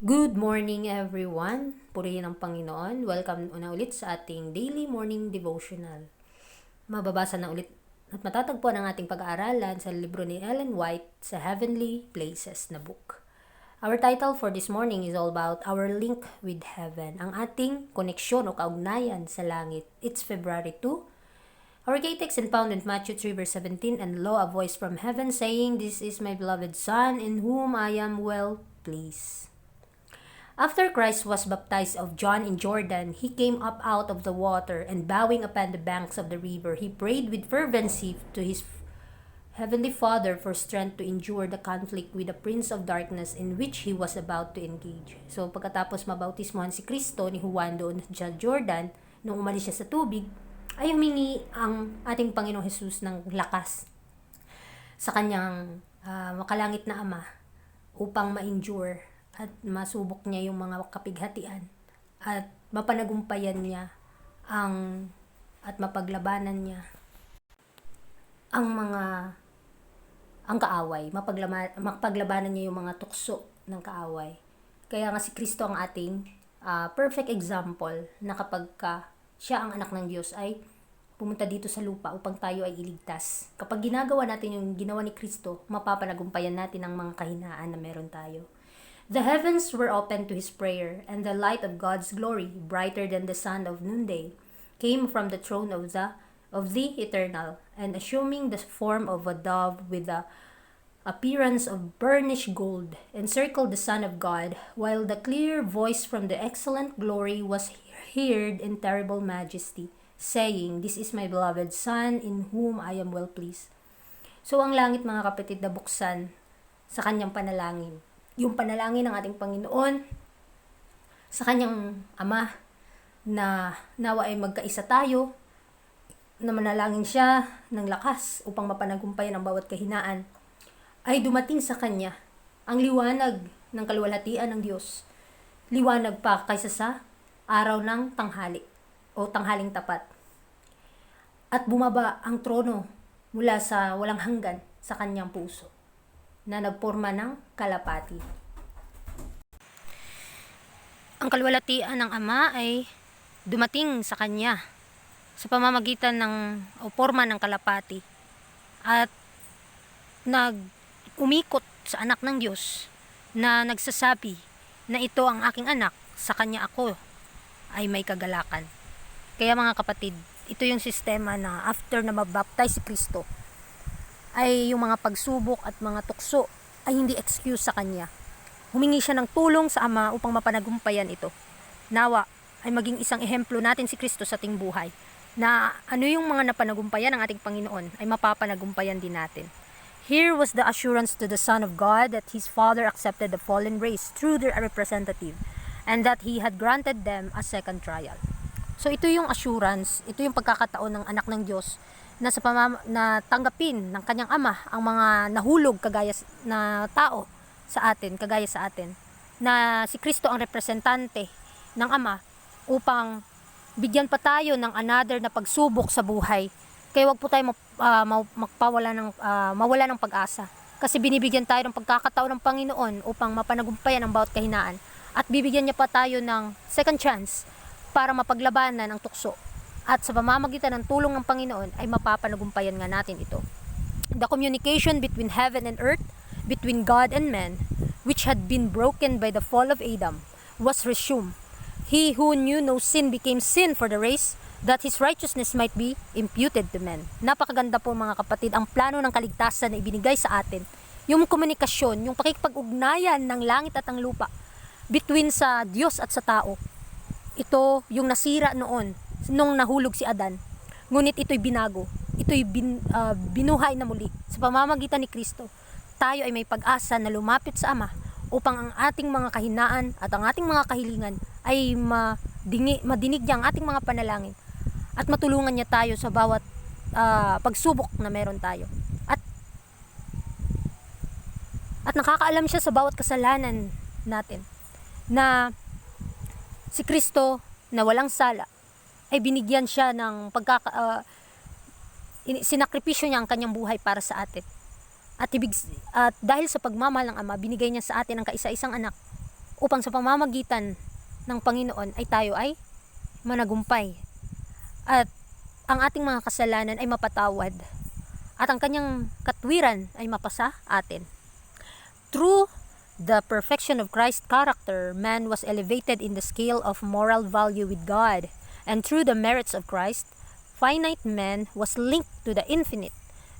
Good morning everyone. Purihin ang Panginoon. Welcome na ulit sa ating daily morning devotional. Mababasa na ulit at matatagpuan ang ating pag-aaralan sa libro ni Ellen White sa Heavenly Places na book. Our title for this morning is all about our link with heaven, ang ating koneksyon o kaugnayan sa langit. It's February 2. Our key text is found in Matthew 3 verse 17, and lo, a voice from heaven saying, "This is my beloved Son, in whom I am well pleased." After Christ was baptized of John in Jordan, he came up out of the water, and bowing upon the banks of the river, he prayed with fervency to his heavenly Father for strength to endure the conflict with the prince of darkness in which he was about to engage. So pagkatapos mabautismohan si Kristo ni Juan doon sa Jordan, nung umalis siya sa tubig, ay humingi ang ating Panginoong Jesus ng lakas sa kanyang makalangit na Ama upang ma-endure at masubok niya yung mga kapighatian at mapanagumpayan niya at mapaglabanan niya ang kaaway, mapaglabanan niya yung mga tukso ng kaaway. Kaya nga si Kristo ang ating perfect example na kapag siya ang anak ng Diyos ay pumunta dito sa lupa upang tayo ay iligtas. Kapag ginagawa natin yung ginawa ni Kristo, mapapanagumpayan natin ang mga kahinaan na meron tayo. The heavens were opened to his prayer, and the light of God's glory, brighter than the sun of noonday, came from the throne of the Eternal, and assuming the form of a dove with the appearance of burnished gold, encircled the Son of God, while the clear voice from the excellent glory was heard in terrible majesty, saying, "This is my beloved Son, in whom I am well pleased." So ang langit, mga kapatid, na buksan sa kanyang panalangin. Yung panalangin ng ating Panginoon sa kanyang Ama na nawa ay magkaisa tayo, na manalangin siya ng lakas upang mapanagumpayan ang bawat kahinaan, ay dumating sa kanya ang liwanag ng kaluwalhatian ng Diyos. Liwanag pa kaysa sa araw ng tanghali o tanghaling tapat. At bumaba ang trono mula sa walang hanggan sa kanyang puso na nagporma ng kalapati. Ang kaluwalhatian ng Ama ay dumating sa kanya sa pamamagitan ng o porma ng kalapati at umikot sa anak ng Diyos na nagsasabi na ito ang aking anak, sa kanya ako ay may kagalakan. Kaya mga kapatid, ito yung sistema na after na mabaptize si Kristo, ay yung mga pagsubok at mga tukso ay hindi excuse sa kanya. Humingi siya ng tulong sa Ama upang mapanagumpayan ito. Nawa ay maging isang ehemplo natin si Kristo sa ating buhay, na ano yung mga napanagumpayan ng ating Panginoon ay mapapanagumpayan din natin. Here was the assurance to the Son of God that his Father accepted the fallen race through their representative, and that he had granted them a second trial. So ito yung assurance, ito yung pagkakataon ng anak ng Diyos na tanggapin ng kanyang Ama ang mga nahulog kagaya na tao sa atin, kagaya sa atin, na si Kristo ang representante ng Ama upang bigyan pa tayo ng another na pagsubok sa buhay. Kaya wag po tayo mawala ng pag-asa, kasi binibigyan tayo ng pagkakataon ng Panginoon upang mapanagumpayan ang bawat kahinaan, at bibigyan niya pa tayo ng second chance para mapaglabanan ang tukso. At sa pamamagitan ng tulong ng Panginoon ay mapapanagumpayan nga natin ito. The communication between heaven and earth, between God and man, which had been broken by the fall of Adam, was resumed. He who knew no sin became sin for the race, that his righteousness might be imputed to men. Napakaganda po mga kapatid, ang plano ng kaligtasan na ibinigay sa atin. Yung komunikasyon, yung pakikipag-ugnayan ng langit at ang lupa between sa Diyos at sa tao. Ito yung nasira noon nung nahulog si Adan. Ngunit ito'y binago. Ito'y binuhay na muli. Sa pamamagitan ni Kristo, tayo ay may pag-asa na lumapit sa Ama upang ang ating mga kahinaan at ang ating mga kahilingan ay madinig niya ang ating mga panalangin at matulungan niya tayo sa bawat pagsubok na meron tayo. At nakakaalam siya sa bawat kasalanan natin, na si Kristo na walang sala ay binigyan siya ng sinakripisyo niya ang kanyang buhay para sa atin. At dahil sa pagmamahal ng Ama, binigay niya sa atin ang kaisa-isang anak upang sa pamamagitan ng Panginoon ay tayo ay managumpay at ang ating mga kasalanan ay mapatawad at ang kanyang katwiran ay mapasa atin. Through the perfection of Christ's character, man was elevated in the scale of moral value with God, and through the merits of Christ, finite man was linked to the infinite.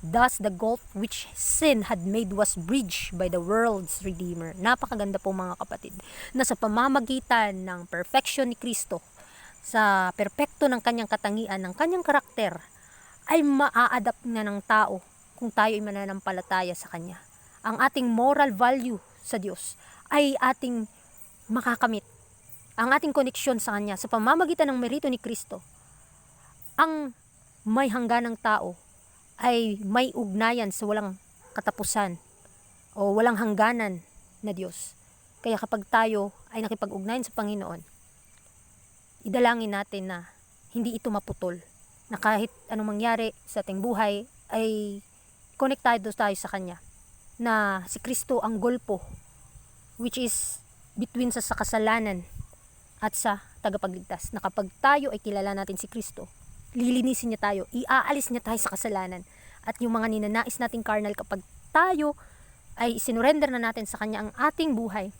Thus, the gulf which sin had made was bridged by the world's Redeemer. Napakaganda po mga kapatid, na sa pamamagitan ng perfection ni Kristo, sa perpekto ng kanyang katangian, ng kanyang karakter, ay maa-adapt na ng tao kung tayo ay mananampalataya sa Kanya. Ang ating moral value sa Diyos ay ating makakamit. Ang ating koneksyon sa Kanya sa pamamagitan ng merito ni Kristo. Ang may hangganang tao ay may ugnayan sa walang katapusan o walang hangganan na Diyos. Kaya kapag tayo ay nakipag-ugnayan sa Panginoon, idalangin natin na hindi ito maputol, na kahit anong mangyari sa ating buhay ay konektado tayo sa Kanya, na si Kristo ang gulpo, which is between sa kasalanan at sa tagapagligtas, na kapag tayo ay kilala natin si Kristo, lilinisin niya tayo, iaalis niya tayo sa kasalanan, at yung mga ninanais nating carnal, kapag tayo ay sinurrender na natin sa Kanya ang ating buhay,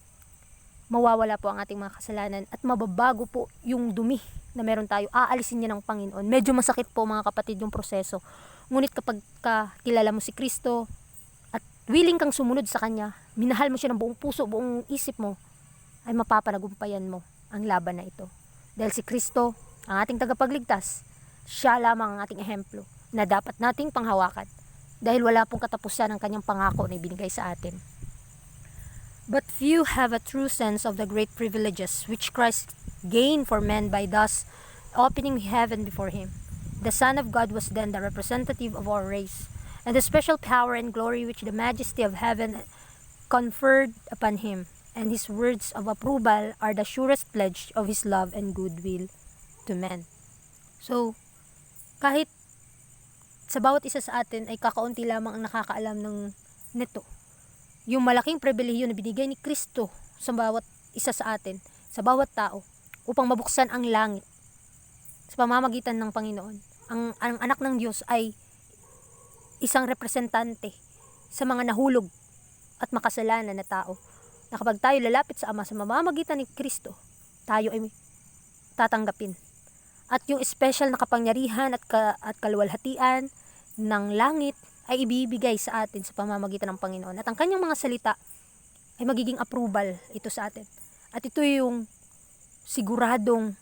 mawawala po ang ating mga kasalanan at mababago po yung dumi na meron tayo, aalisin niya ng Panginoon. Medyo masakit po mga kapatid yung proseso, ngunit kapag kilala mo si Kristo at willing kang sumunod sa Kanya, minahal mo siya ng buong puso, buong isip mo, ay mapapanagumpayan mo ang laban na ito. Dahil si Kristo, ang ating tagapagligtas, siya lamang ang ating ehemplo na dapat nating panghawakan dahil wala pong katapusan ang Kanyang pangako na ibinigay sa atin. But few have a true sense of the great privileges which Christ gained for men by thus opening heaven before Him. The Son of God was then the representative of our race, and the special power and glory which the majesty of heaven conferred upon Him, and His words of approval are the surest pledge of His love and goodwill to men. So, kahit sa bawat isa sa atin ay kakaunti lamang ang nakakaalam nito, yung malaking pribilehiyo na binigay ni Kristo sa bawat isa sa atin, sa bawat tao, upang mabuksan ang langit sa pamamagitan ng Panginoon. Ang anak ng Diyos ay isang representante sa mga nahulog at makasalanan na tao, na kapag tayo lalapit sa Ama sa pamamagitan ni Kristo, tayo ay tatanggapin. At yung special na kapangyarihan at kaluwalhatian ng langit ay ibibigay sa atin sa pamamagitan ng Panginoon. At ang Kanyang mga salita ay magiging approval ito sa atin. At ito yung siguradong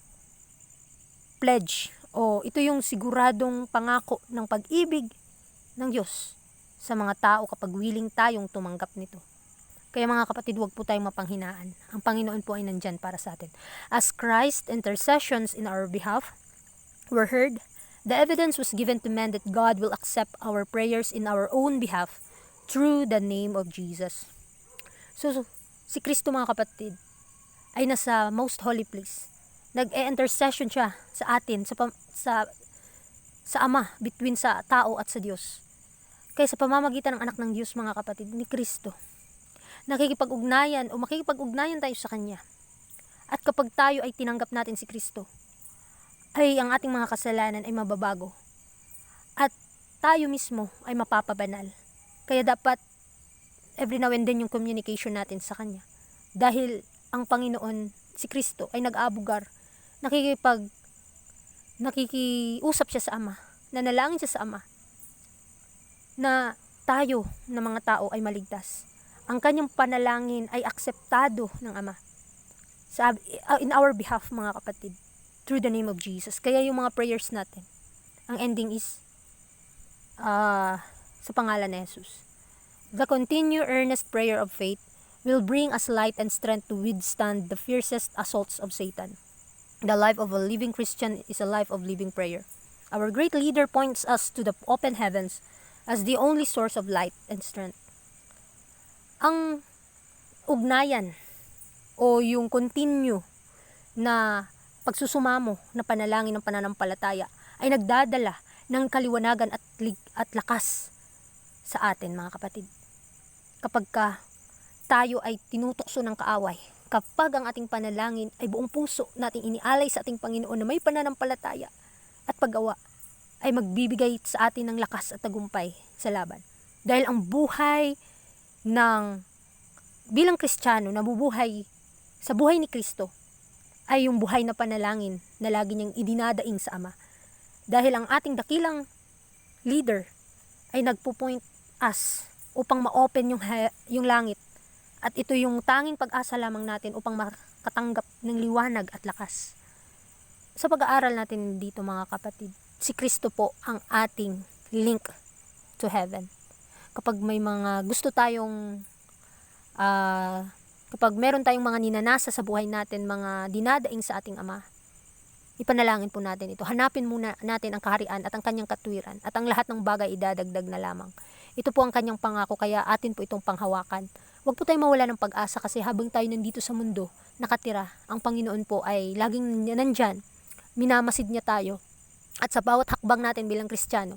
pledge o ito yung siguradong pangako ng pag-ibig ng Diyos sa mga tao kapag willing tayong tumanggap nito. Kaya mga kapatid, huwag po tayong mapanghinaan. Ang Panginoon po ay nandyan para sa atin. As Christ's intercessions in our behalf were heard, the evidence was given to men that God will accept our prayers in our own behalf through the name of Jesus. So si Kristo mga kapatid ay nasa most holy place. Nag-e-intercession siya sa atin, sa Ama, between sa tao at sa Diyos. Kaya sa pamamagitan ng anak ng Diyos mga kapatid, ni Kristo, nakikipag-ugnayan o makikipag-ugnayan tayo sa Kanya. At kapag tayo ay tinanggap natin si Kristo, ay ang ating mga kasalanan ay mababago. At tayo mismo ay mapapabanal. Kaya dapat every now and then yung communication natin sa Kanya. Dahil ang Panginoon, si Kristo, ay nag-aabugar, nakikiusap siya sa Ama, nanalangin siya sa Ama, na tayo na mga tao ay maligtas. Ang Kanyang panalangin ay akseptado ng Ama in our behalf mga kapatid, through the name of Jesus. Kaya yung mga prayers natin, ang ending is sa pangalan ni Jesus. The continued earnest prayer of faith will bring us light and strength to withstand the fiercest assaults of Satan. The life of a living Christian is a life of living prayer. Our great leader points us to the open heavens as the only source of light and strength. Ang ugnayan o yung continue na pagsusumamo na panalangin ng pananampalataya ay nagdadala ng kaliwanagan at lakas sa atin mga kapatid. Kapag tayo ay tinutokso ng kaaway, kapag ang ating panalangin ay buong puso nating inialay sa ating Panginoon na may pananampalataya at paggawa, ay magbibigay sa atin ng lakas at tagumpay sa laban. Dahil ang buhay bilang Kristiyano, nabubuhay sa buhay ni Kristo, ay yung buhay na panalangin na lagi niyang idinadaing sa Ama. Dahil ang ating dakilang leader ay nagpo-point us upang ma-open yung langit. At ito yung tanging pag-asa lamang natin upang makatanggap ng liwanag at lakas. Sa pag-aaral natin dito mga kapatid, si Kristo po ang ating link to heaven. Kapag may mga gusto tayong, kapag meron tayong mga ninanasa sa buhay natin, mga dinadaing sa ating Ama, ipanalangin po natin ito. Hanapin muna natin ang kaharian at ang kanyang katwiran at ang lahat ng bagay idadagdag na lamang. Ito po ang kanyang pangako, kaya atin po itong panghawakan. Huwag po tayong mawala ng pag-asa kasi habang tayo nandito sa mundo, nakatira, ang Panginoon po ay laging nandyan. Minamasid niya tayo. At sa bawat hakbang natin bilang Kristiyano,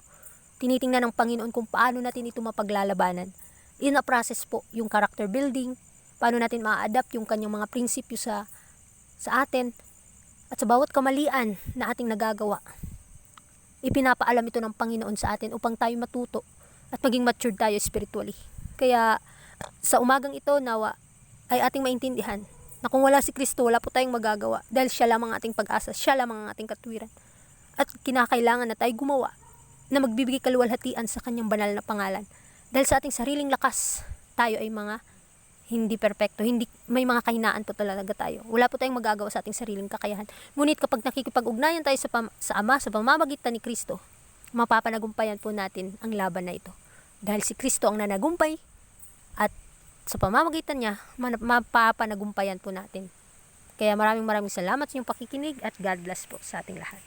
tinitingnan ng Panginoon kung paano natin ito mapaglalabanan. In a process po, yung character building, paano natin ma-adapt yung kanyang mga prinsipyo sa atin. At sa bawat kamalian na ating nagagawa, ipinapaalam ito ng Panginoon sa atin upang tayo matuto at maging matured tayo spiritually. Kaya sa umagang ito, nawa ay ating maintindihan na kung wala si Kristo, wala po tayong magagawa dahil siya lamang ang ating pag-asa, siya lamang ang ating katwiran. At kinakailangan na tayo gumawa na magbibigay kaluwalhatian sa kanyang banal na pangalan. Dahil sa ating sariling lakas, tayo ay mga hindi perpekto, may mga kahinaan po talaga tayo. Wala po tayong magagawa sa ating sariling kakayahan. Ngunit kapag nakikipag-ugnayan tayo sa Ama, sa pamamagitan ni Kristo, mapapanagumpayan po natin ang laban na ito. Dahil si Kristo ang nanagumpay at sa pamamagitan niya, mapapanagumpayan po natin. Kaya maraming salamat sa inyong pakikinig at God bless po sa ating lahat.